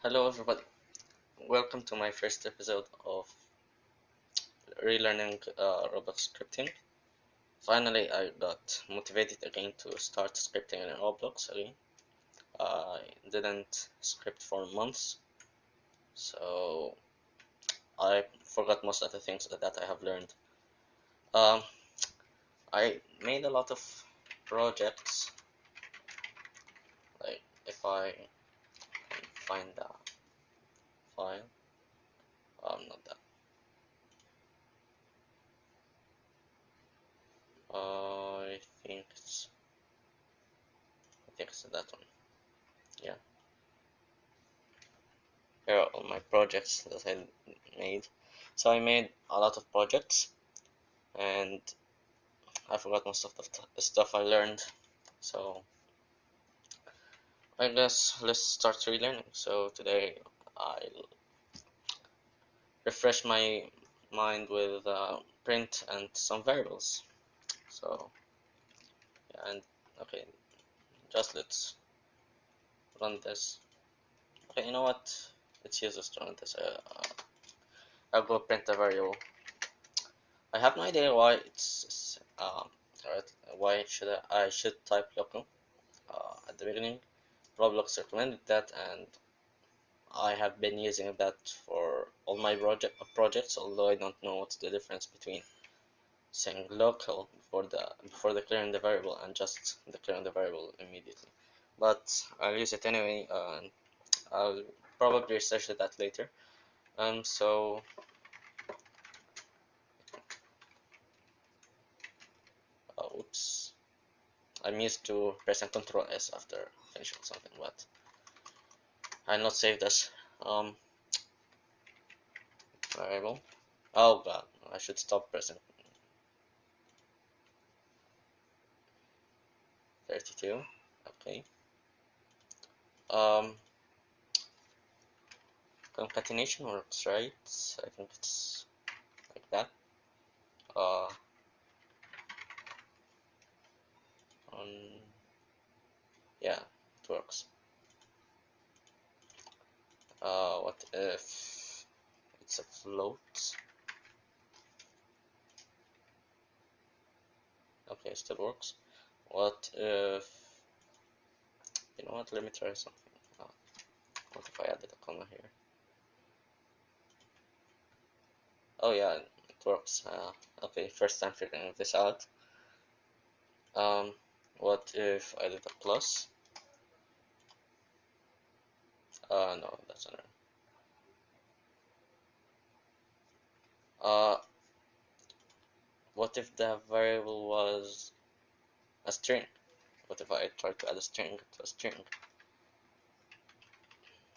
Hello everybody, welcome to my first episode of Relearning Roblox Scripting. Finally, I got motivated again to start scripting in Roblox again. I didn't script for months, so I forgot most of the things that I have learned. Um, I made a lot of projects, like if I can find the file, not that. I think it's that one. Yeah. Here are all my projects that I made. So I made a lot of projects and I forgot most of the stuff I learned. So I guess let's start relearning. So today I'll refresh my mind with print and some variables. So yeah, and okay, just let's run this. Okay, you know what? Let's use this to run this. I'll go print a variable. I have no idea why it's why I should type local at the beginning. Roblox recommended that, and I have been using that for all my projects. Although I don't know what's the difference between saying local before declaring the variable and just declaring the variable immediately. But I'll use it anyway, and I'll probably research that later. So oops. I'm used to pressing Ctrl S after finishing something, but I'll not save this variable. Oh god, I should stop pressing 32. Okay. Um, Concatenation works, right? I think it's like that. Uh, on yeah, it works. What if it's a float? Okay, it still works. What if, you know what, let me try something. What if I added a comma here? Oh yeah, it works. Okay, first time figuring this out. What if I did a plus? No, that's not right. What if the variable was a string? What if I tried to add a string to a string?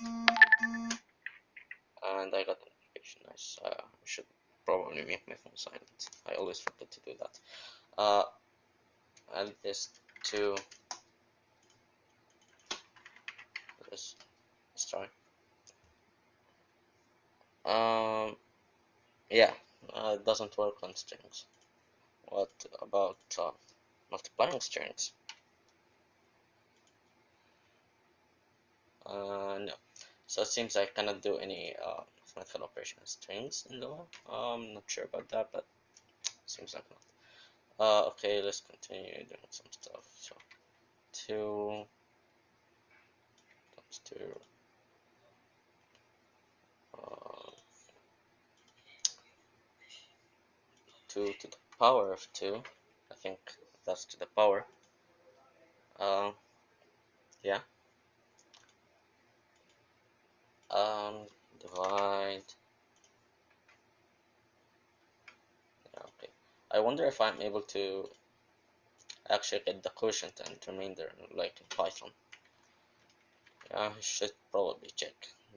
And I got a notification. Nice. I should probably make my phone silent. I always forget to do that. Add this to this. Let's try. Yeah, it doesn't work on strings. What about multiplying strings? No. So it seems I cannot do any mathematical operation with strings in Lua. I'm not sure about that, but seems like not. Okay, let's continue doing some stuff. So 2 times 2 2 to the power of 2. I think that's to the power. Yeah. Divide. Yeah, okay. I wonder if I'm able to actually get the quotient and remainder like in Python. Yeah, I should probably check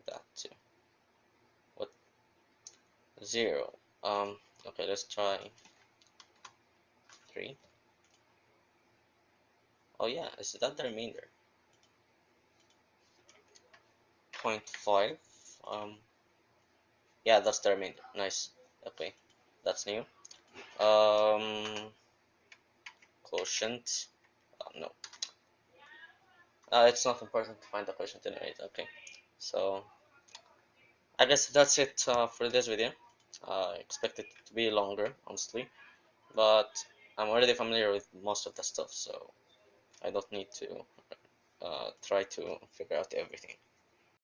that too. What? 0. Okay, let's try 3. Oh yeah, is that the remainder? 0.5. Yeah, that's the remainder. Nice. Okay, that's new. Quotient. No. It's not important to find the quotient anyway. Okay, so I guess that's it for this video. I expect it to be longer, honestly, but I'm already familiar with most of the stuff, so I don't need to try to figure out everything.